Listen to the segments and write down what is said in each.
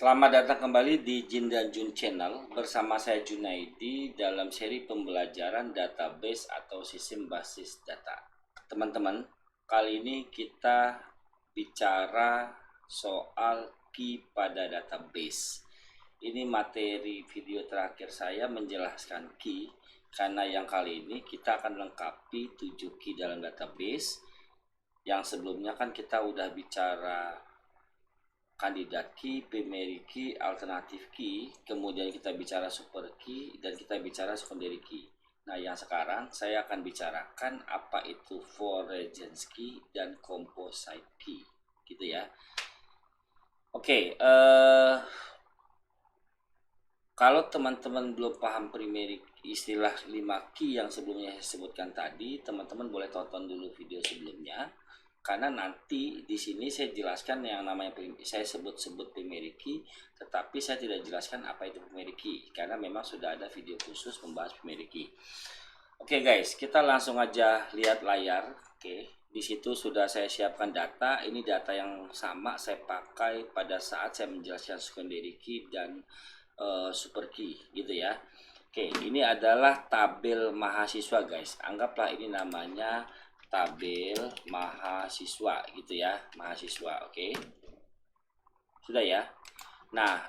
Selamat datang kembali di Jin dan Jun Channel bersama saya Junaidi dalam seri pembelajaran database atau sistem basis data. Teman-teman, kali ini kita bicara soal key pada database. Ini materi video terakhir saya menjelaskan key, karena yang kali ini kita akan lengkapi 7 key dalam database. Yang sebelumnya kan kita udah bicara kandidat key, primary key, alternative key, kemudian kita bicara super key, dan kita bicara secondary key. Nah, yang sekarang saya akan bicarakan apa itu foreign key dan composite key, gitu ya. Oke, kalau teman-teman belum paham primary istilah 5 key yang sebelumnya saya sebutkan tadi, teman-teman boleh tonton dulu video sebelumnya. Karena nanti di sini saya jelaskan yang namanya saya sebut-sebut primary key, tetapi saya tidak jelaskan apa itu primary key karena memang sudah ada video khusus membahas primary key. Oke guys, kita langsung aja lihat layar. Oke, di situ sudah saya siapkan data. Ini data yang sama saya pakai pada saat saya menjelaskan secondary key dan super key gitu ya. Oke, ini adalah tabel mahasiswa guys. Anggaplah ini namanya tabel mahasiswa gitu ya, mahasiswa. Oke, sudah ya. Nah,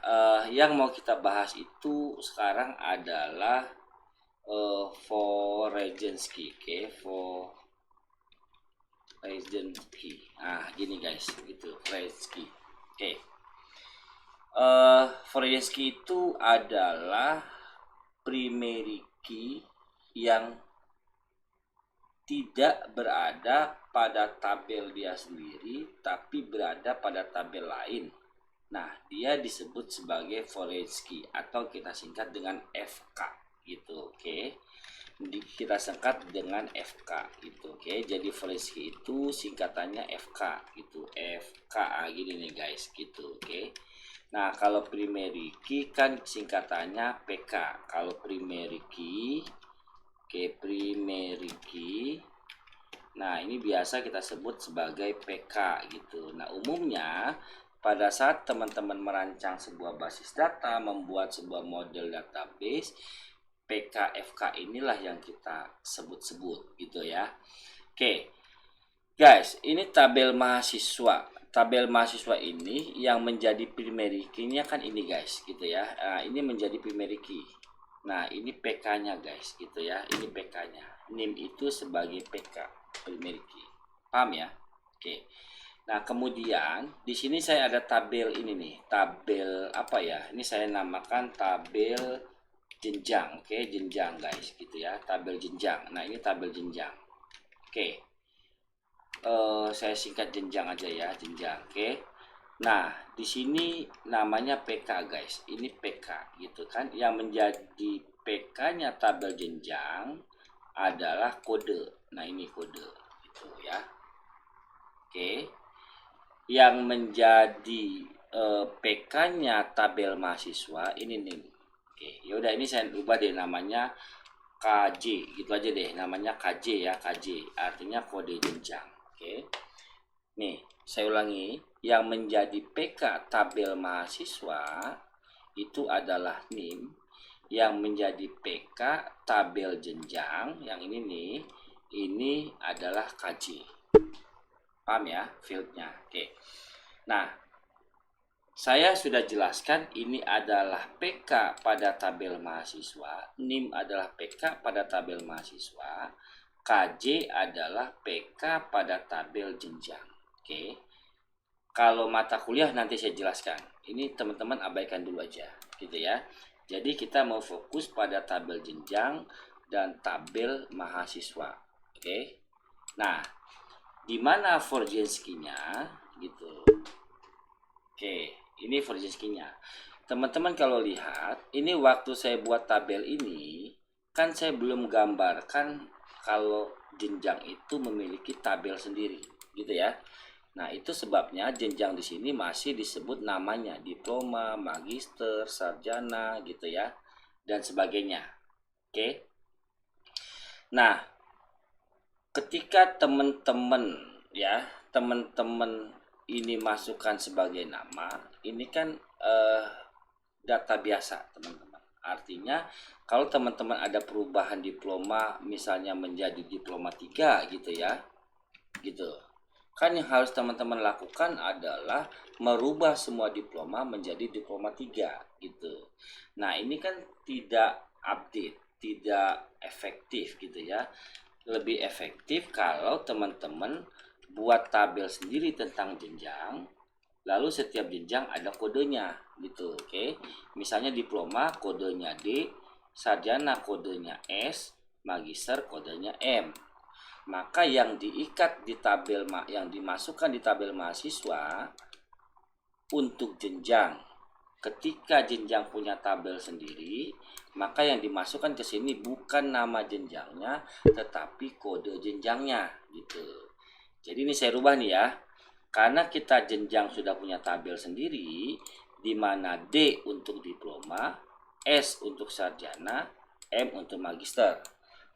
yang mau kita bahas itu sekarang adalah foreign key. Oke, foreign key. Nah, gini guys, gitu, foreign key. Oke, foreign key itu adalah primary key yang tidak berada pada tabel dia sendiri, tapi berada pada tabel lain. Nah, dia disebut sebagai foreign key atau kita singkat dengan FK gitu, oke. Kita singkat dengan FK gitu, oke. Jadi foreign key itu singkatannya FK gitu, FK gini nih guys gitu, oke. Nah, kalau primary key kan singkatannya PK. Kalau primary key, oke, primary key. Nah, ini biasa kita sebut sebagai PK gitu. Nah, umumnya pada saat teman-teman merancang sebuah basis data, membuat sebuah model database, PK FK inilah yang kita sebut-sebut gitu ya. Oke. Guys, ini tabel mahasiswa. Tabel mahasiswa ini yang menjadi primary key-nya kan ini guys gitu ya. Nah, ini menjadi primary key. Nah, ini PK-nya guys gitu ya. Ini PK-nya. NIM itu sebagai PK, primary key. Paham ya? Oke. Nah, kemudian di sini saya ada tabel ini nih. Tabel apa ya? Ini saya namakan tabel jenjang. Oke, jenjang guys gitu ya. Tabel jenjang. Nah, ini tabel jenjang. Oke. Saya singkat jenjang aja ya, jenjang. Oke. Nah, di sini namanya PK guys. Ini PK gitu kan. Yang menjadi PK-nya tabel jenjang adalah kode. Nah, ini kode gitu ya. Oke. Yang menjadi PK-nya tabel mahasiswa ini nih. Oke, yaudah ini saya ubah deh namanya KJ gitu aja deh, namanya KJ ya, KJ artinya kode jenjang. Oke. Nih, saya ulangi, yang menjadi PK tabel mahasiswa itu adalah NIM, yang menjadi PK tabel jenjang, yang ini nih, ini adalah KJ. Paham ya fieldnya? Oke. Nah, saya sudah jelaskan ini adalah PK pada tabel mahasiswa, NIM adalah PK pada tabel mahasiswa, KJ adalah PK pada tabel jenjang. Oke. Kalau mata kuliah nanti saya jelaskan. Ini teman-teman abaikan dulu aja, gitu ya. Jadi kita mau fokus pada tabel jenjang dan tabel mahasiswa. Oke. Nah, di mana Forjensky-nya gitu. Oke, ini Forjensky-nya. Teman-teman kalau lihat, ini waktu saya buat tabel ini, kan saya belum gambarkan kalau jenjang itu memiliki tabel sendiri, gitu ya. Nah, itu sebabnya jenjang di sini masih disebut namanya diploma, magister, sarjana gitu ya, dan sebagainya. Oke. Nah, ketika teman-teman ya, teman-teman ini masukkan sebagai nama, ini kan data biasa teman-teman. Artinya kalau teman-teman ada perubahan diploma misalnya menjadi diploma 3 gitu ya, gitu. Kan yang harus teman-teman lakukan adalah merubah semua diploma menjadi diploma 3 gitu. Nah, ini kan tidak update, tidak efektif gitu ya. Lebih efektif kalau teman-teman buat tabel sendiri tentang jenjang, lalu setiap jenjang ada kodenya gitu. Oke. Misalnya diploma kodenya D, sarjana kodenya S, magister kodenya M. Maka yang diikat di tabel yang dimasukkan di tabel mahasiswa untuk jenjang, ketika jenjang punya tabel sendiri, maka yang dimasukkan ke sini bukan nama jenjangnya tetapi kode jenjangnya gitu. Jadi ini saya rubah nih ya. Karena kita jenjang sudah punya tabel sendiri, di mana D untuk diploma, S untuk sarjana, M untuk magister.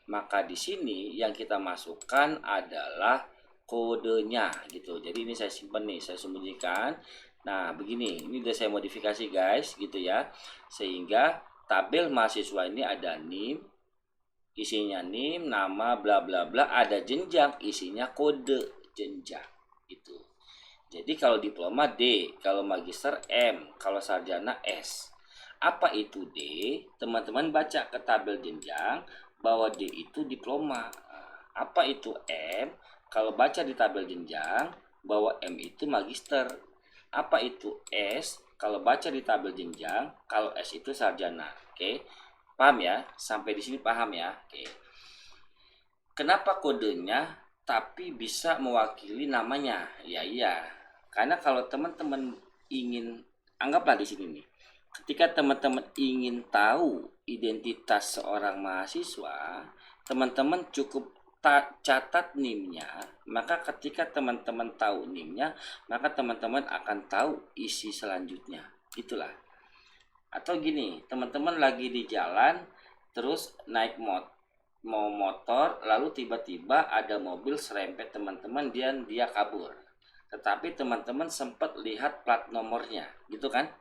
Maka di sini yang kita masukkan adalah kodenya gitu. Jadi ini saya simpan nih, saya sembunyikan. Nah, begini, ini udah saya modifikasi guys gitu ya. Sehingga tabel mahasiswa ini ada NIM, isinya NIM, nama bla bla bla, ada jenjang, isinya kode jenjang itu. Jadi kalau diploma D, kalau magister M, kalau sarjana S. Apa itu D? Teman-teman baca ke tabel jenjang bahwa D itu diploma. Apa itu M? Kalau baca di tabel jenjang bahwa M itu magister. Apa itu S? Kalau baca di tabel jenjang, kalau S itu sarjana. Oke. Paham ya? Sampai di sini paham ya? Oke. Kenapa kodenya tapi bisa mewakili namanya? Ya iya. Karena kalau teman-teman ingin, anggaplah di sini nih, ketika teman-teman ingin tahu identitas seorang mahasiswa, teman-teman cukup catat NIM-nya, maka ketika teman-teman tahu NIM-nya, maka teman-teman akan tahu isi selanjutnya. Itulah. Atau gini, teman-teman lagi di jalan, terus naik mau motor, lalu tiba-tiba ada mobil serempet teman-teman dan dia kabur. Tetapi teman-teman sempat lihat plat nomornya, gitu kan?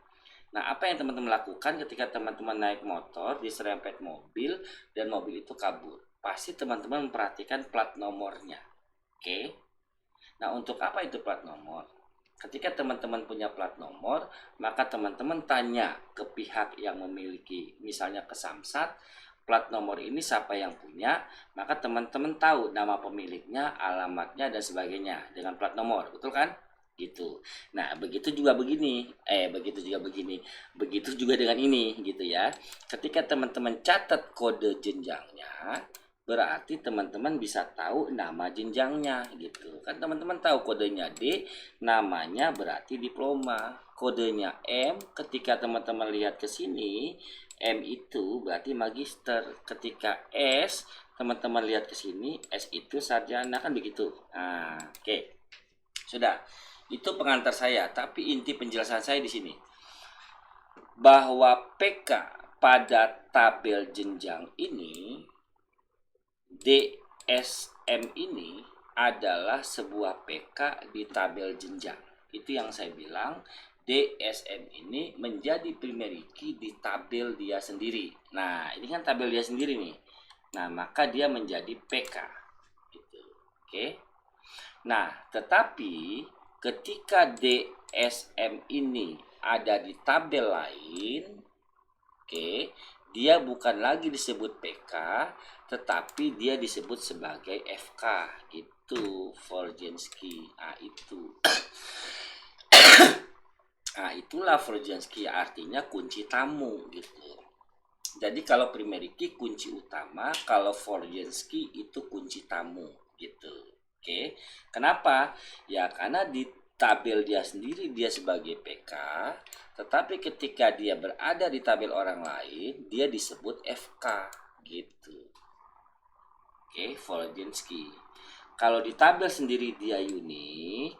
Nah, apa yang teman-teman lakukan ketika teman-teman naik motor diserempet mobil dan mobil itu kabur? Pasti teman-teman memperhatikan plat nomornya. Oke. Nah, untuk apa itu plat nomor? Ketika teman-teman punya plat nomor, maka teman-teman tanya ke pihak yang memiliki, misalnya ke Samsat, plat nomor ini siapa yang punya, maka teman-teman tahu nama pemiliknya, alamatnya, dan sebagainya dengan plat nomor, betul kan? Gitu. Nah, begitu juga begini, begitu juga dengan ini, gitu ya. Ketika teman-teman catat kode jenjangnya, berarti teman-teman bisa tahu nama jenjangnya gitu kan. Teman-teman tahu kodenya D, namanya berarti diploma. Kodenya M, ketika teman-teman lihat ke sini, M itu berarti magister. Ketika S, teman-teman lihat ke sini, S itu sarjana, kan begitu. Nah, oke. Sudah. Itu pengantar saya, tapi inti penjelasan saya di sini bahwa PK pada tabel jenjang ini, DSM ini adalah sebuah PK di tabel jenjang. Itu yang saya bilang, DSM ini menjadi primary key di tabel dia sendiri. Nah, ini kan tabel dia sendiri nih. Nah, maka dia menjadi PK. Gitu. Oke. Nah, tetapi ketika DSM ini ada di tabel lain, oke, dia bukan lagi disebut PK, tetapi dia disebut sebagai FK gitu, Forjensky. Itu itulah Forjensky, artinya kunci tamu gitu. Jadi kalau primary key kunci utama, kalau Forjensky itu kunci tamu gitu. Oke. Kenapa? Ya karena di tabel dia sendiri dia sebagai PK, tetapi ketika dia berada di tabel orang lain, dia disebut FK gitu. Oke, Forjensky. Kalau di tabel sendiri dia unik,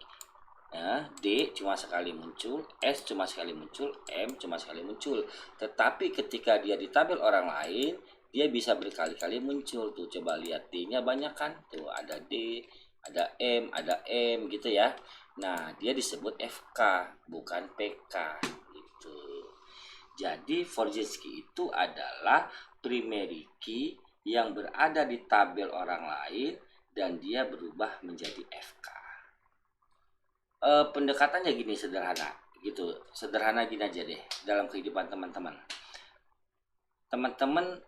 ya, D cuma sekali muncul, S cuma sekali muncul, M cuma sekali muncul. Tetapi ketika dia di tabel orang lain, dia bisa berkali-kali muncul. Tuh coba lihat D-nya banyak kan? Tuh ada D, ada M gitu ya. Nah, dia disebut FK, bukan PK gitu. Jadi Forzinski itu adalah primary key yang berada di tabel orang lain dan dia berubah menjadi FK. Pendekatannya gini sederhana gitu. Sederhana gini aja deh dalam kehidupan teman-teman. Teman-teman,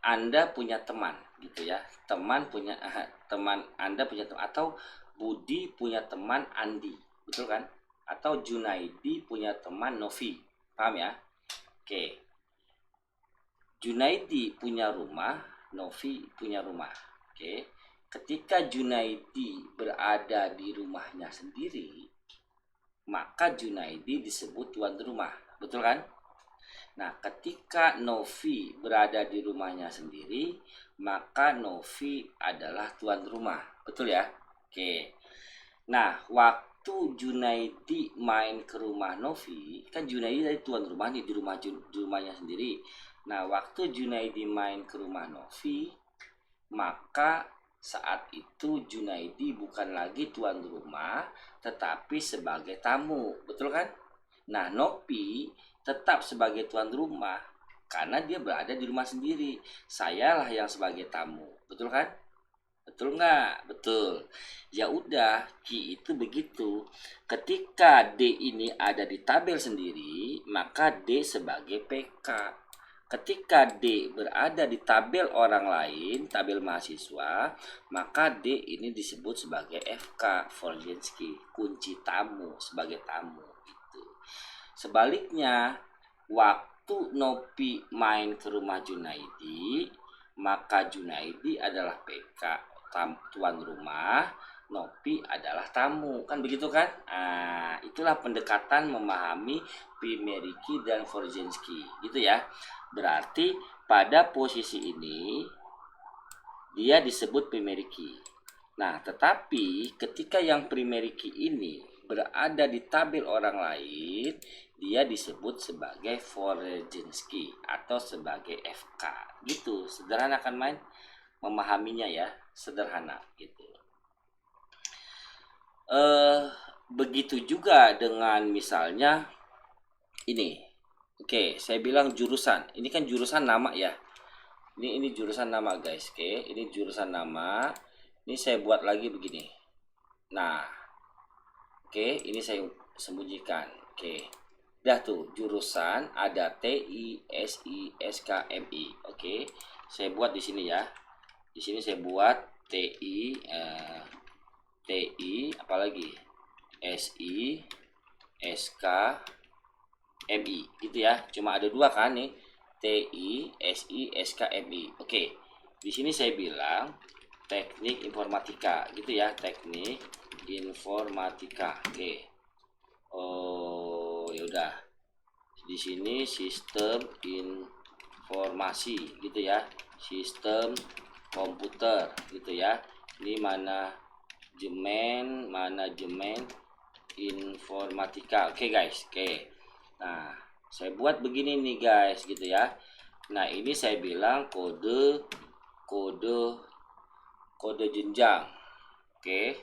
Anda punya teman gitu ya. Teman Anda punya teman, atau Budi punya teman Andi, betul kan? Atau Junaidi punya teman Novi. Paham ya? Oke. Junaidi punya rumah, Novi punya rumah. Oke. Ketika Junaidi berada di rumahnya sendiri, maka Junaidi disebut tuan rumah. Betul kan? Nah, ketika Novi berada di rumahnya sendiri, maka Novi adalah tuan rumah. Betul ya? Oke. Nah, waktu Junaidi main ke rumah Novi, kan Junaidi dari tuan rumah nih di rumahnya sendiri. Nah, waktu Junaidi main ke rumah Novi, maka saat itu Junaidi bukan lagi tuan rumah, tetapi sebagai tamu. Betul kan? Nah, Novi tetap sebagai tuan rumah karena dia berada di rumah sendiri. Sayalah yang sebagai tamu. Betul kan? Betul nggak? Betul. Ya udah, Ki itu begitu. Ketika D ini ada di tabel sendiri, maka D sebagai PK. Ketika D berada di tabel orang lain, tabel mahasiswa, maka D ini disebut sebagai FK, Forzinski, kunci tamu, sebagai tamu gitu. Sebaliknya, waktu Nopi main ke rumah Junaidi, maka Junaidi adalah PK, tuan rumah, Nopi adalah tamu, kan begitu kan? Nah, itulah pendekatan memahami primary key dan Forzinski, gitu ya. Berarti pada posisi ini dia disebut primary key. Nah, tetapi ketika yang primary key ini berada di tabel orang lain, dia disebut sebagai Forzinski atau sebagai FK. Gitu, sederhana kan main memahaminya ya, sederhana gitu. Begitu juga dengan misalnya ini. Oke, saya bilang jurusan. Ini kan jurusan nama ya. Ini jurusan nama guys. Oke, ini jurusan nama. Ini saya buat lagi begini. Nah, oke, ini saya sembunyikan. Oke. Dah tuh, jurusan ada TI, SI, SKMI. Oke. Saya buat di sini ya. Di sini saya buat TI, apalagi SI, SK, MI gitu ya. Cuma ada dua kan nih. TI, SI, SKMI. Oke. Di sini saya bilang teknik informatika gitu ya, teknik informatika. Oke. Oh, ya udah. Di sini sistem informasi gitu ya. Sistem komputer gitu ya. Ini manajemen informatika. Oke guys. Oke. Nah, saya buat begini nih guys gitu ya. Nah, ini saya bilang kode jenjang. Oke.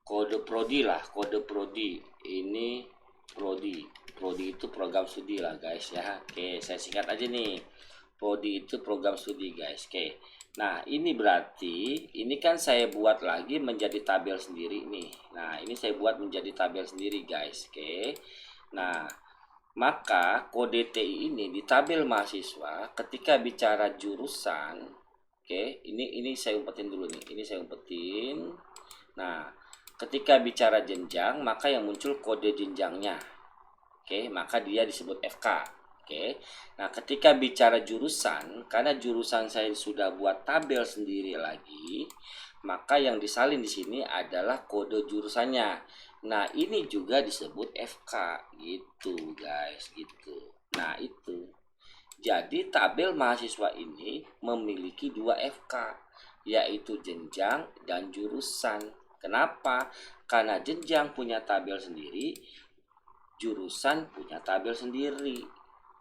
Kode prodi lah, kode prodi. Ini prodi. Prodi itu program studi lah guys ya. Oke, saya singkat aja nih. Prodi itu program studi guys. Oke. Nah, ini berarti ini kan saya buat lagi menjadi tabel sendiri nih. Nah, ini saya buat menjadi tabel sendiri guys. Oke. Nah, maka kode TI ini di tabel mahasiswa ketika bicara jurusan, oke, ini saya umpetin dulu nih. Ini saya umpetin. Nah, ketika bicara jenjang, maka yang muncul kode jenjangnya. Oke, maka dia disebut FK. Oke. Nah, ketika bicara jurusan, karena jurusan saya sudah buat tabel sendiri lagi, maka yang disalin di sini adalah kode jurusannya. Nah, ini juga disebut FK gitu, guys, gitu. Nah, itu. Jadi tabel mahasiswa ini memiliki dua FK, yaitu jenjang dan jurusan. Kenapa? Karena jenjang punya tabel sendiri, jurusan punya tabel sendiri.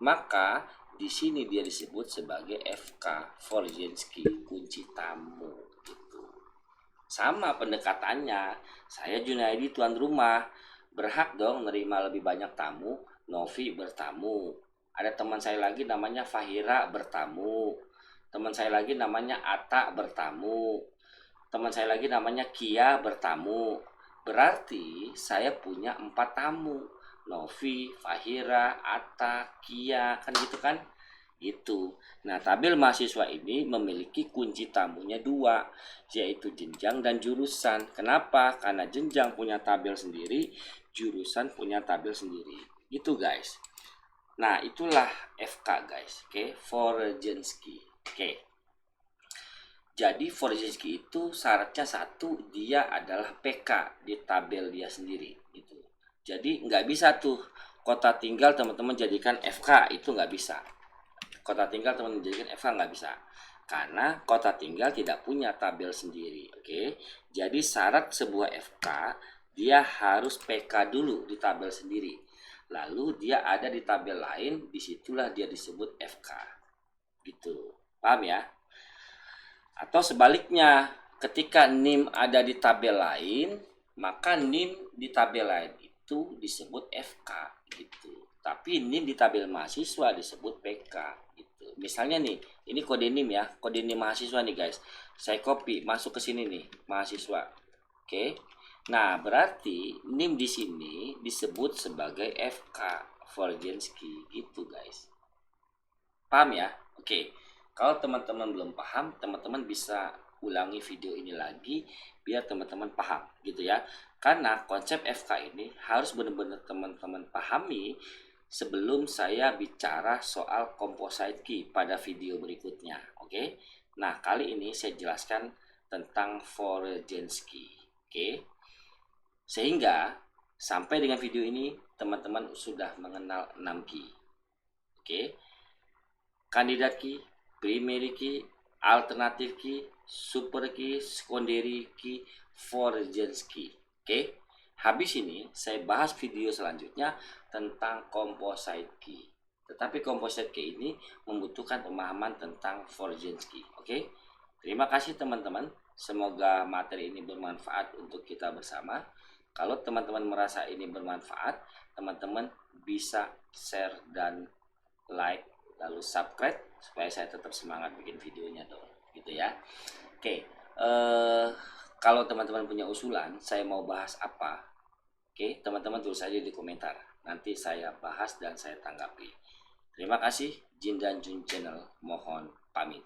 Maka di sini dia disebut sebagai FK, Forzinski, kunci tamu gitu. Sama pendekatannya. Saya Junaidi tuan rumah, berhak dong menerima lebih banyak tamu. Novi bertamu. Ada teman saya lagi namanya Fahira bertamu. Teman saya lagi namanya Ata bertamu. Teman saya lagi namanya Kia bertamu. Berarti saya punya 4 tamu. Novi, Fahira, Atta, Kia, kan gitu kan? Gitu. Nah, tabel mahasiswa ini memiliki kunci tamunya dua, yaitu jenjang dan jurusan. Kenapa? Karena jenjang punya tabel sendiri, jurusan punya tabel sendiri. Gitu guys. Nah, itulah FK guys. Oke, Forjensky. Oke. Jadi Forjensky itu syaratnya satu, dia adalah PK di tabel dia sendiri gitu. Jadi nggak bisa tuh kota tinggal teman-teman jadikan FK, itu nggak bisa. Kota tinggal teman-teman jadikan FK nggak bisa. Karena kota tinggal tidak punya tabel sendiri. Oke. Jadi syarat sebuah FK dia harus PK dulu di tabel sendiri. Lalu dia ada di tabel lain, disitulah dia disebut FK. Gitu. Paham ya? Atau sebaliknya, ketika NIM ada di tabel lain, maka NIM di tabel lain itu disebut FK gitu. Tapi NIM di tabel mahasiswa disebut PK gitu. Misalnya nih, ini kode NIM ya, kode NIM mahasiswa nih guys. Saya copy masuk ke sini nih, mahasiswa. Oke. Nah, berarti NIM di sini disebut sebagai FK Forjensky gitu guys. Paham ya? Oke. Kalau teman-teman belum paham, teman-teman bisa ulangi video ini lagi biar teman-teman paham gitu ya. Karena konsep FK ini harus benar-benar teman-teman pahami sebelum saya bicara soal composite key pada video berikutnya. Oke. Nah, kali ini saya jelaskan tentang Forjensky. Oke. Sehingga sampai dengan video ini teman-teman sudah mengenal 6 key. Oke. Kandidat key, primary key, alternative key, super key, secondary key, Forjensky key. Oke. Habis ini saya bahas video selanjutnya tentang composite key. Tetapi composite key ini membutuhkan pemahaman tentang Forjensky. Oke. Terima kasih teman-teman. Semoga materi ini bermanfaat untuk kita bersama. Kalau teman-teman merasa ini bermanfaat, teman-teman bisa share dan like lalu subscribe supaya saya tetap semangat bikin videonya dong gitu ya. Oke, kalau teman-teman punya usulan saya mau bahas apa, oke, teman-teman tulis saja di komentar, nanti saya bahas dan saya tanggapi. Terima kasih. Jin dan Jun Channel mohon pamit.